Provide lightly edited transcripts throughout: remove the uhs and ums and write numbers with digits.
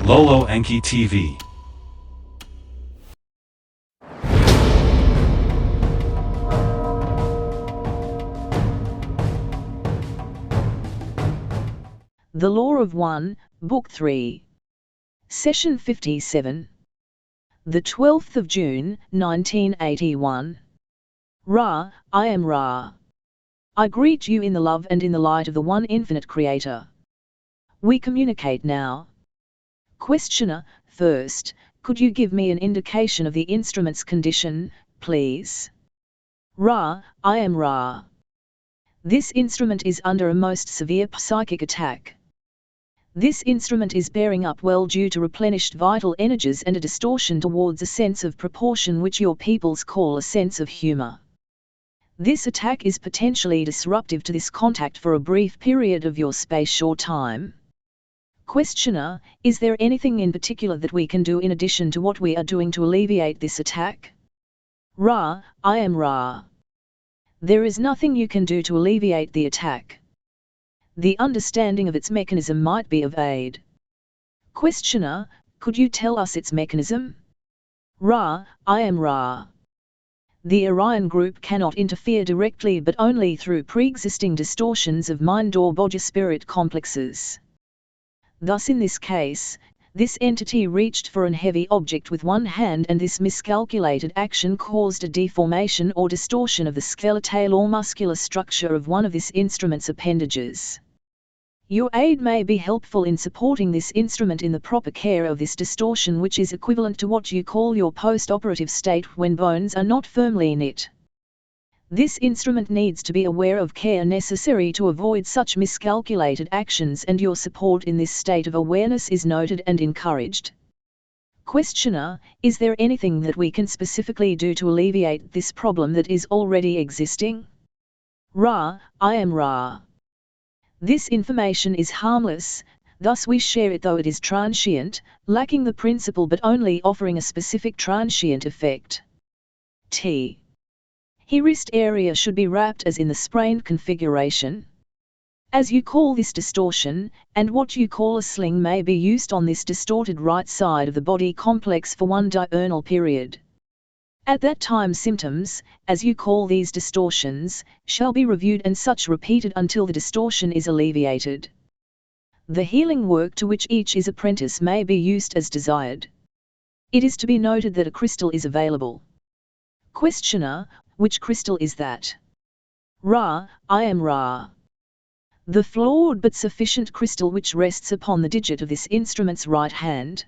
Lolo Enki TV. The Law of One, Book 3. Session 57. The 12th of June, 1981. Ra, I am Ra. I greet you in the love and in the light of the One Infinite Creator. We communicate now. Questioner, first, could you give me an indication of the instrument's condition, please? Ra, I am Ra. This instrument is under a most severe psychic attack. This instrument is bearing up well due to replenished vital energies and a distortion towards a sense of proportion which your peoples call a sense of humor. This attack is potentially disruptive to this contact for a brief period of your space or time. Questioner, is there anything in particular that we can do in addition to what we are doing to alleviate this attack? Ra, I am Ra. There is nothing you can do to alleviate the attack. The understanding of its mechanism might be of aid. Questioner, could you tell us its mechanism? Ra, I am Ra. The Orion group cannot interfere directly but only through pre-existing distortions of mind or body spirit complexes. Thus in this case, this entity reached for an heavy object with one hand and this miscalculated action caused a deformation or distortion of the skeletal or muscular structure of one of this instrument's appendages. Your aid may be helpful in supporting this instrument in the proper care of this distortion, which is equivalent to what you call your post-operative state when bones are not firmly knit. This instrument needs to be aware of care necessary to avoid such miscalculated actions, and your support in this state of awareness is noted and encouraged. Questioner, is there anything that we can specifically do to alleviate this problem that is already existing? Ra, I am Ra. This information is harmless, thus we share it though it is transient, lacking the principle but only offering a specific transient effect. T. Here wrist area should be wrapped as in the sprained configuration. As you call this distortion, and what you call a sling may be used on this distorted right side of the body complex for one diurnal period. At that time symptoms, as you call these distortions, shall be reviewed and such repeated until the distortion is alleviated. The healing work to which each is apprentice may be used as desired. It is to be noted that a crystal is available. Questioner, which crystal is that? Ra, I am Ra. The flawed but sufficient crystal which rests upon the digit of this instrument's right hand.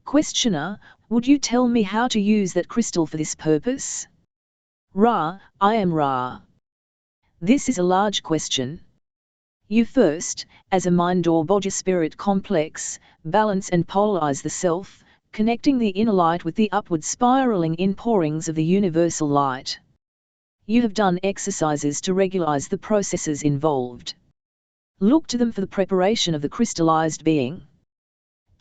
Questioner, would you tell me how to use that crystal for this purpose? Ra, I am Ra. This is a large question. You first, as a mind or body spirit complex, balance and polarize the self, connecting the inner light with the upward spiraling inpourings of the universal light. You have done exercises to regularize the processes involved. Look to them for the preparation of the crystallized being.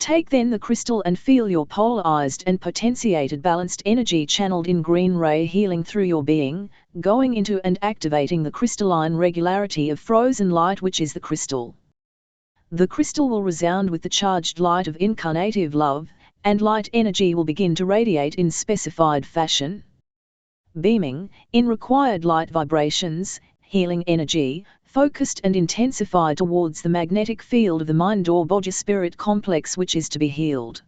Take then the crystal and feel your polarized and potentiated balanced energy channeled in green ray healing through your being, going into and activating the crystalline regularity of frozen light which is the crystal. The crystal will resound with the charged light of incarnative love, and light energy will begin to radiate in specified fashion. Beaming, in required light vibrations, healing energy, focused and intensified towards the magnetic field of the mind or body spirit complex which is to be healed.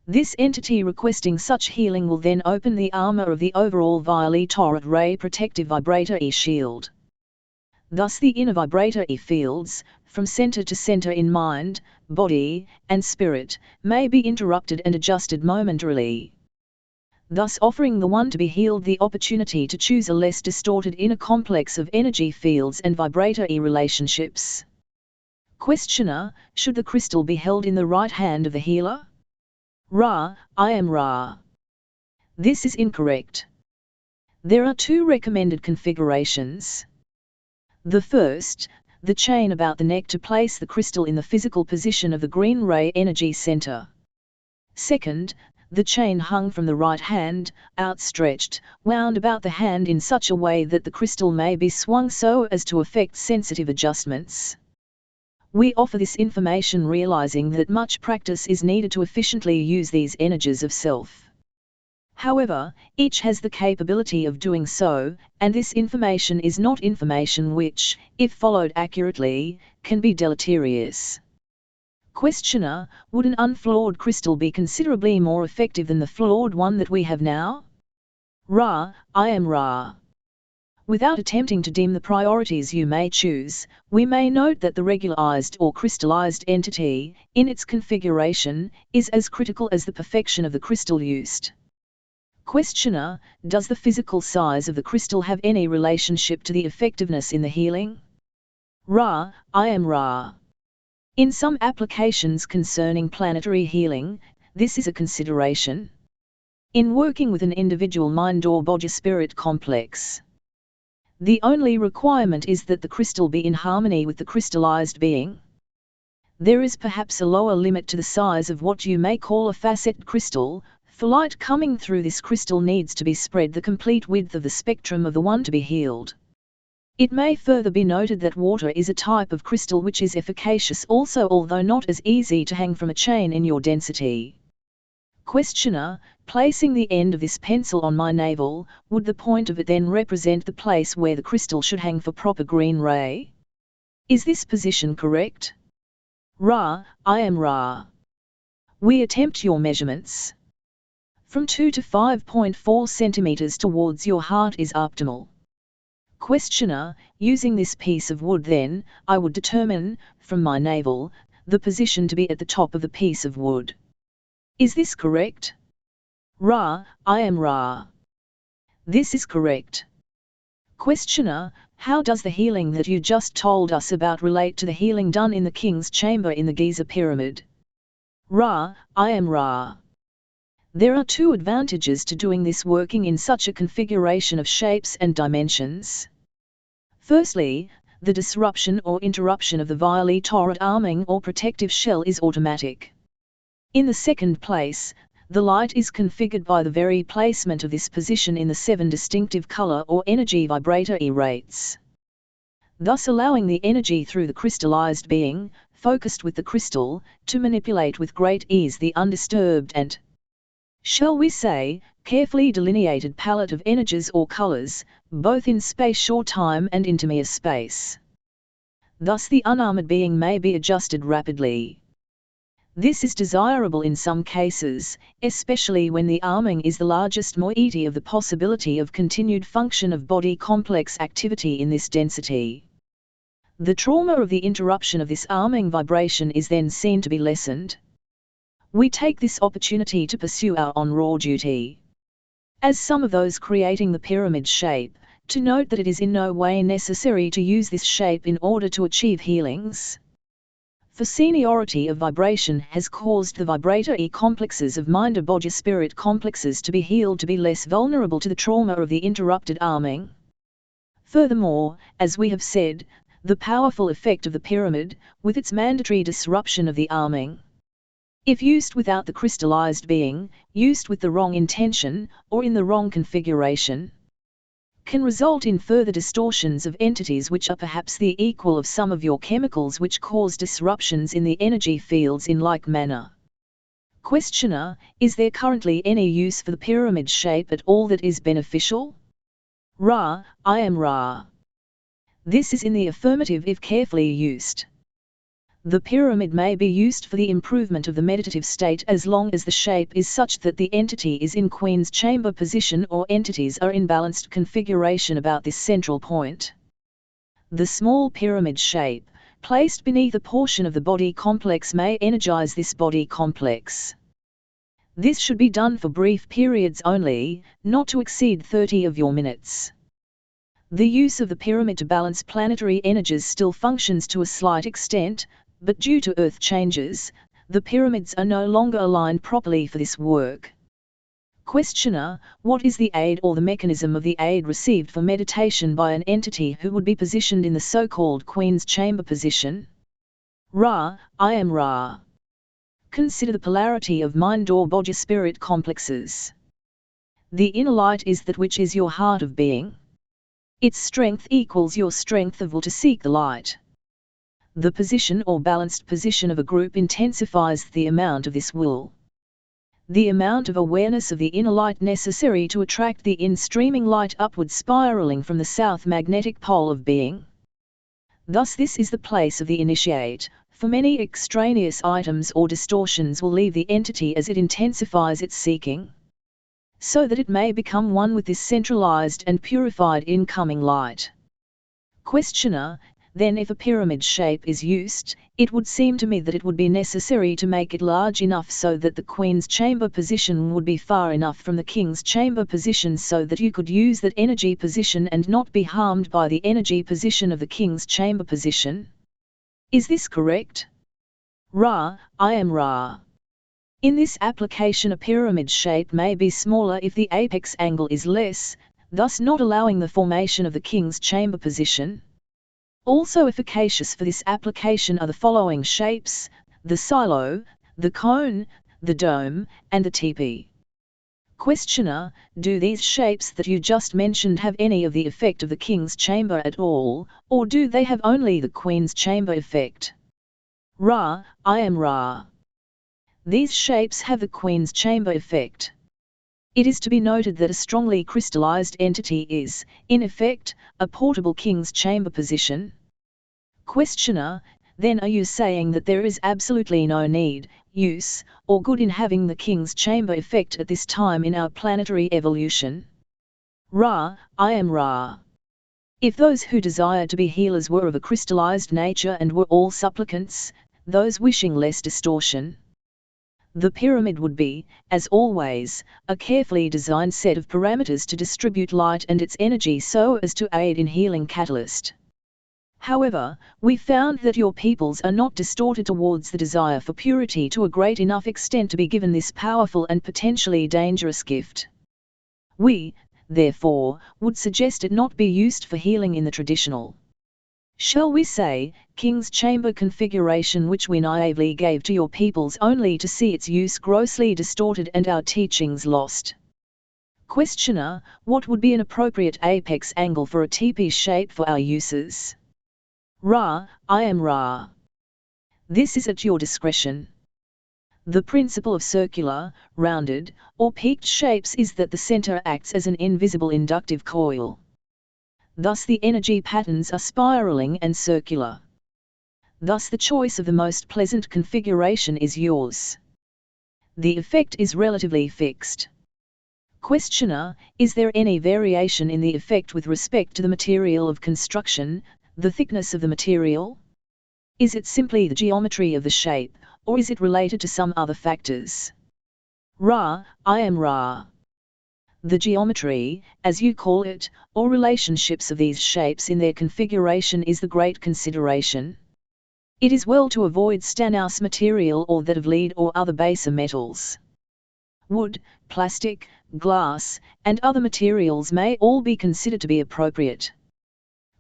This entity requesting such healing will then open the armor of the overall violet ray protective vibrator E-shield. Thus the inner vibrator E-fields, from center to center in mind, body, and spirit, may be interrupted and adjusted momentarily, thus offering the one to be healed the opportunity to choose a less distorted inner complex of energy fields and vibrator relationships. Questioner, should the crystal be held in the right hand of the healer? Ra, I am Ra. This is incorrect. There are two recommended configurations. The first, the chain about the neck to place the crystal in the physical position of the green ray energy center. Second, the chain hung from the right hand, outstretched, wound about the hand in such a way that the crystal may be swung so as to effect sensitive adjustments. We offer this information realizing that much practice is needed to efficiently use these energies of self. However, each has the capability of doing so, and this information is not information which, if followed accurately, can be deleterious. Questioner: would an unflawed crystal be considerably more effective than the flawed one that we have now? Ra: I am Ra. Without attempting to dim the priorities you may choose, we may note that the regularized or crystallized entity, in its configuration, is as critical as the perfection of the crystal used. Questioner: does the physical size of the crystal have any relationship to the effectiveness in the healing? Ra: I am Ra. In some applications concerning planetary healing, this is a consideration. In working with an individual mind or body-spirit complex, the only requirement is that the crystal be in harmony with the crystallized being. There is perhaps a lower limit to the size of what you may call a faceted crystal, for light coming through this crystal needs to be spread the complete width of the spectrum of the one to be healed. It may further be noted that water is a type of crystal which is efficacious also, although not as easy to hang from a chain in your density. Questioner: placing the end of this pencil on my navel, would the point of it then represent the place where the crystal should hang for proper green ray? Is this position correct? Ra: I am Ra. We attempt your measurements. From 2 to 5.4 centimeters towards your heart is optimal. Questioner: using this piece of wood then, I would determine, from my navel, the position to be at the top of the piece of wood. Is this correct? Ra: I am Ra. This is correct. Questioner: how does the healing that you just told us about relate to the healing done in the King's Chamber in the Giza Pyramid? Ra: I am Ra. There are two advantages to doing this working in such a configuration of shapes and dimensions. Firstly, the disruption or interruption of the violet-torrid arming or protective shell is automatic. In the second place, the light is configured by the very placement of this position in the 7 distinctive color or energy vibrator E rates, thus allowing the energy through the crystallized being, focused with the crystal, to manipulate with great ease the undisturbed and, shall we say, carefully delineated palette of energies or colors, both in space or time and intermediate space. Thus the unarmored being may be adjusted rapidly. This is desirable in some cases, especially when the arming is the largest moiety of the possibility of continued function of body complex activity in this density. The trauma of the interruption of this arming vibration is then seen to be lessened. We take this opportunity to pursue our on-raw duty, as some of those creating the pyramid shape, to note that it is in no way necessary to use this shape in order to achieve healings. For seniority of vibration has caused the vibrator E complexes of mind-body-spirit complexes to be healed to be less vulnerable to the trauma of the interrupted arming. Furthermore, as we have said, the powerful effect of the pyramid, with its mandatory disruption of the arming, if used without the crystallized being, used with the wrong intention, or in the wrong configuration, can result in further distortions of entities which are perhaps the equal of some of your chemicals which cause disruptions in the energy fields in like manner. Questioner: is there currently any use for the pyramid shape at all that is beneficial? Ra: I am Ra. This is in the affirmative if carefully used. The pyramid may be used for the improvement of the meditative state as long as the shape is such that the entity is in Queen's Chamber position or entities are in balanced configuration about this central point. The small pyramid shape, placed beneath a portion of the body complex, may energize this body complex. This should be done for brief periods only, not to exceed 30 of your minutes. The use of the pyramid to balance planetary energies still functions to a slight extent, but due to Earth changes, the pyramids are no longer aligned properly for this work. Questioner: what is the aid or the mechanism of the aid received for meditation by an entity who would be positioned in the so-called Queen's Chamber position? Ra: I am Ra. Consider the polarity of mind or body-spirit complexes. The inner light is that which is your heart of being. Its strength equals your strength of will to seek the light. The position or balanced position of a group intensifies the amount of this will. The amount of awareness of the inner light necessary to attract the in-streaming light upward spiraling from the south magnetic pole of being. Thus this is the place of the initiate, for many extraneous items or distortions will leave the entity as it intensifies its seeking, so that it may become one with this centralized and purified incoming light. Questioner: then if a pyramid shape is used, it would seem to me that it would be necessary to make it large enough so that the Queen's chamber position would be far enough from the King's chamber position so that you could use that energy position and not be harmed by the energy position of the King's chamber position. Is this correct? Ra: I am Ra. In this application a pyramid shape may be smaller if the apex angle is less, thus not allowing the formation of the King's chamber position. Also efficacious for this application are the following shapes: the silo, the cone, the dome, and the teepee. Questioner: do these shapes that you just mentioned have any of the effect of the King's chamber at all, or do they have only the Queen's chamber effect? Ra: I am Ra. These shapes have the Queen's chamber effect. It is to be noted that a strongly crystallized entity is, in effect, a portable King's chamber position. Questioner: then are you saying that there is absolutely no need, use, or good in having the King's chamber effect at this time in our planetary evolution? Ra: I am Ra. If those who desire to be healers were of a crystallized nature and were all supplicants, those wishing less distortion, the pyramid would be, as always, a carefully designed set of parameters to distribute light and its energy so as to aid in healing catalyst. However, we found that your peoples are not distorted towards the desire for purity to a great enough extent to be given this powerful and potentially dangerous gift. We, therefore, would suggest it not be used for healing in the traditional, shall we say, King's chamber configuration which we naively gave to your peoples only to see its use grossly distorted and our teachings lost. Questioner: what would be an appropriate apex angle for a teepee shape for our uses? Ra: I am Ra. This is at your discretion. The principle of circular, rounded, or peaked shapes is that the center acts as an invisible inductive coil. Thus the energy patterns are spiraling and circular. Thus the choice of the most pleasant configuration is yours. The effect is relatively fixed. Questioner: is there any variation in the effect with respect to the material of construction, the thickness of the material? Is it simply the geometry of the shape, or is it related to some other factors? Ra: I am Ra. The geometry, as you call it, or relationships of these shapes in their configuration is the great consideration. It is well to avoid stannous material or that of lead or other baser metals. Wood, plastic, glass, and other materials may all be considered to be appropriate.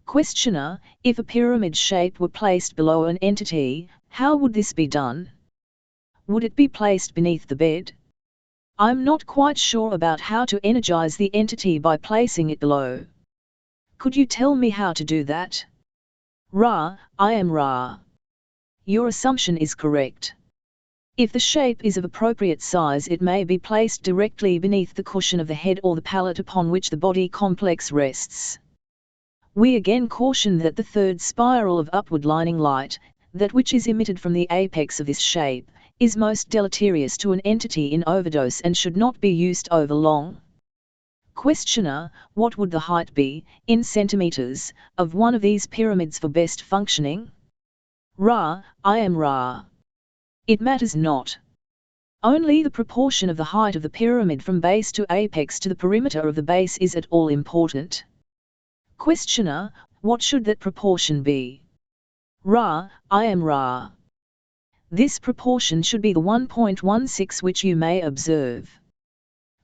Questioner: if a pyramid shape were placed below an entity, how would this be done? Would it be placed beneath the bed? I'm not quite sure about how to energize the entity by placing it below. Could you tell me how to do that? Ra: I am Ra. Your assumption is correct. If the shape is of appropriate size, it may be placed directly beneath the cushion of the head or the palate upon which the body complex rests. We again caution that the third spiral of upward lining light, that which is emitted from the apex of this shape, is most deleterious to an entity in overdose and should not be used over long. Questioner: what would the height be, in centimeters, of one of these pyramids for best functioning? Ra: I am Ra. It matters not. Only the proportion of the height of the pyramid from base to apex to the perimeter of the base is at all important. Questioner: what should that proportion be? Ra: I am Ra. This proportion should be the 1.16 which you may observe.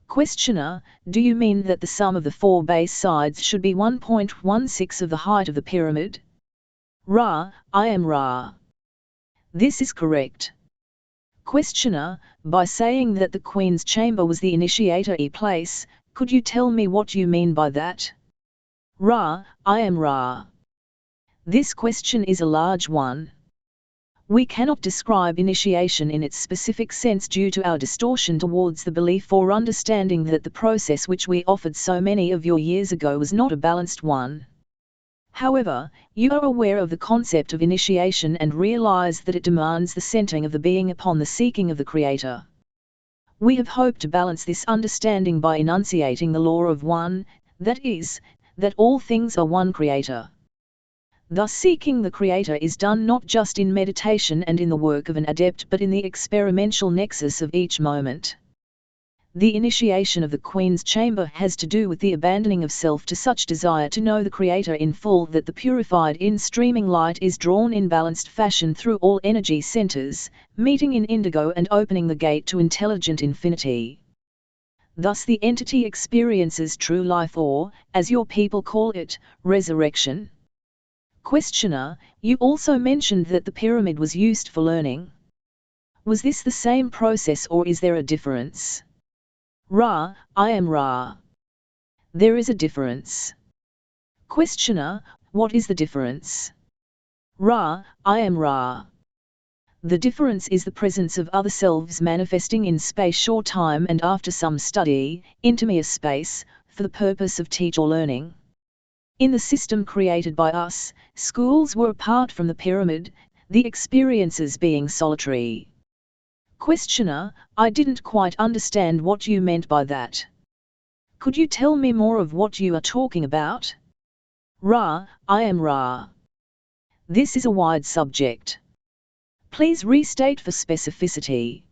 Questioner: do you mean that the sum of the four base sides should be 1.16 of the height of the pyramid? Ra: I am Ra. This is correct. Questioner: by saying that the Queen's chamber was the initiatory place, could you tell me what you mean by that? Ra: I am Ra. This question is a large one. We cannot describe initiation in its specific sense due to our distortion towards the belief or understanding that the process which we offered so many of your years ago was not a balanced one. However, you are aware of the concept of initiation and realize that it demands the centering of the being upon the seeking of the Creator. We have hoped to balance this understanding by enunciating the law of one, that is, that all things are one Creator. Thus seeking the Creator is done not just in meditation and in the work of an adept but in the experiential nexus of each moment. The initiation of the Queen's Chamber has to do with the abandoning of self to such desire to know the Creator in full that the purified in-streaming light is drawn in balanced fashion through all energy centers, meeting in indigo and opening the gate to intelligent infinity. Thus the entity experiences true life or, as your people call it, resurrection. Questioner, you also mentioned that the pyramid was used for learning. Was this the same process or is there a difference? Ra, I am Ra. There is a difference. Questioner, what is the difference? Ra, I am Ra. The difference is the presence of other selves manifesting in space or time and after some study, into mere space, for the purpose of teach or learning. In the system created by us, schools were apart from the pyramid, the experiences being solitary. Questioner, I didn't quite understand what you meant by that. Could you tell me more of what you are talking about? Ra, I am Ra. This is a wide subject. Please restate for specificity.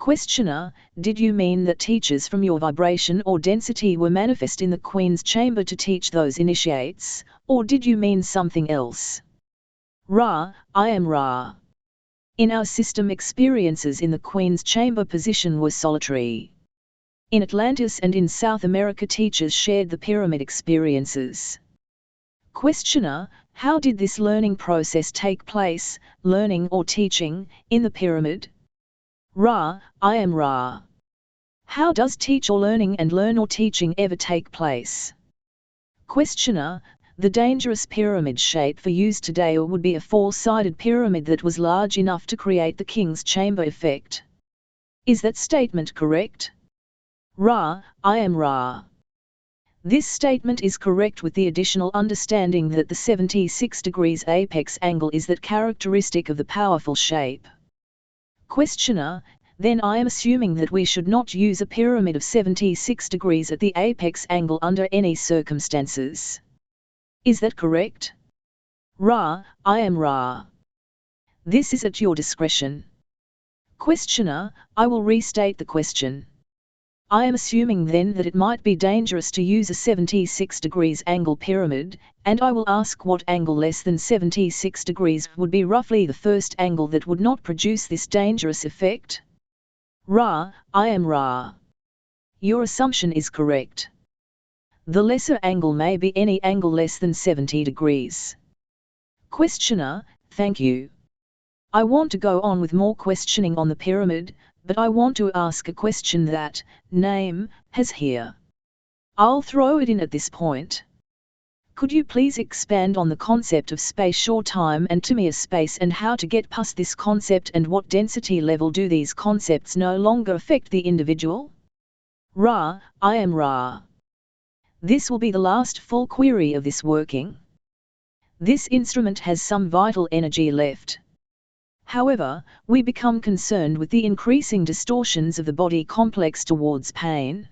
Questioner, did you mean that teachers from your vibration or density were manifest in the Queen's Chamber to teach those initiates, or did you mean something else? Ra, I am Ra. In our system experiences in the Queen's Chamber position were solitary. In Atlantis and in South America teachers shared the pyramid experiences. Questioner, how did this learning process take place, learning or teaching, in the pyramid? Ra, I am Ra. How does teach or learning and learn or teaching ever take place? Questioner, the dangerous pyramid shape for use today would be a four-sided pyramid that was large enough to create the King's Chamber effect. Is that statement correct? Ra, I am Ra. This statement is correct with the additional understanding that the 76 degrees apex angle is that characteristic of the powerful shape. Questioner, then I am assuming that we should not use a pyramid of 76 degrees at the apex angle under any circumstances. Is that correct? Ra, I am Ra. This is at your discretion. Questioner, I will restate the question. I am assuming then that it might be dangerous to use a 76 degrees angle pyramid, and I will ask what angle less than 76 degrees would be roughly the first angle that would not produce this dangerous effect? Ra, I am Ra. Your assumption is correct. The lesser angle may be any angle less than 70 degrees. Questioner, thank you. I want to go on with more questioning on the pyramid, but I want to ask a question that, name, has here. I'll throw it in at this point. Could you please expand on the concept of space or time and to mere space and how to get past this concept and what density level do these concepts no longer affect the individual? Ra, I am Ra. This will be the last full query of this working. This instrument has some vital energy left. However, we become concerned with the increasing distortions of the body complex towards pain.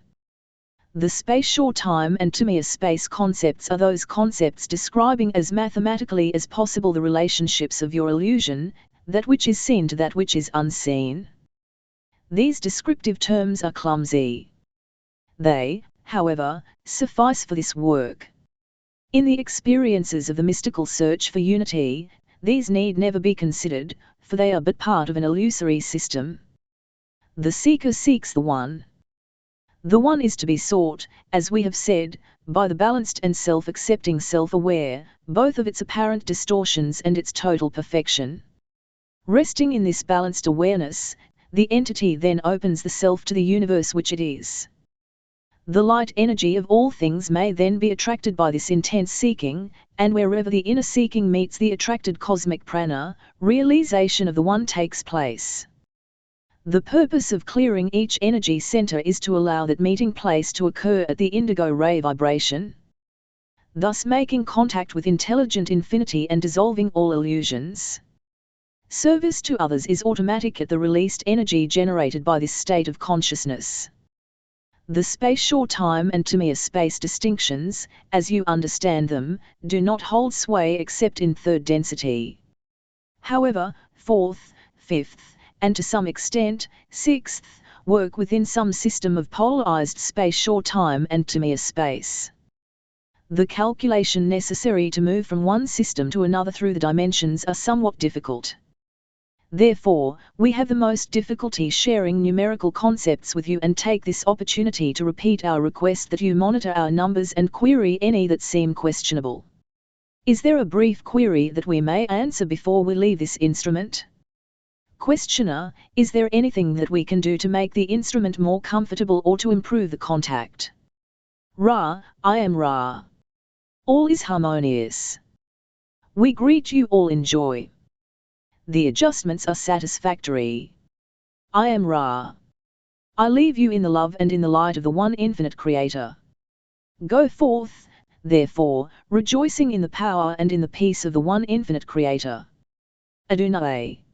The space or time and to mere space concepts are those concepts describing as mathematically as possible the relationships of your illusion, that which is seen to that which is unseen. These descriptive terms are clumsy. They, however, suffice for this work. In the experiences of the mystical search for unity, these need never be considered, for they are but part of an illusory system. The seeker seeks the One. The One is to be sought, as we have said, by the balanced and self-accepting self-aware, both of its apparent distortions and its total perfection. Resting in this balanced awareness, the entity then opens the self to the universe which it is. The light energy of all things may then be attracted by this intense seeking, and wherever the inner seeking meets the attracted cosmic prana, realization of the One takes place. The purpose of clearing each energy center is to allow that meeting place to occur at the indigo ray vibration, thus making contact with intelligent infinity and dissolving all illusions. Service to others is automatic at the released energy generated by this state of consciousness. The spatial-time and Tamiya-space distinctions, as you understand them, do not hold sway except in third density. However, fourth, fifth, and to some extent, sixth, work within some system of polarized spatial-time and Tamiya space. The calculation necessary to move from one system to another through the dimensions are somewhat difficult. Therefore, we have the most difficulty sharing numerical concepts with you and take this opportunity to repeat our request that you monitor our numbers and query any that seem questionable. Is there a brief query that we may answer before we leave this instrument? Questioner, is there anything that we can do to make the instrument more comfortable or to improve the contact? Ra, I am Ra. All is harmonious. We greet you all in joy. The adjustments are satisfactory. I am Ra. I leave you in the love and in the light of the One Infinite Creator. Go forth, therefore, rejoicing in the power and in the peace of the One Infinite Creator. Adonai.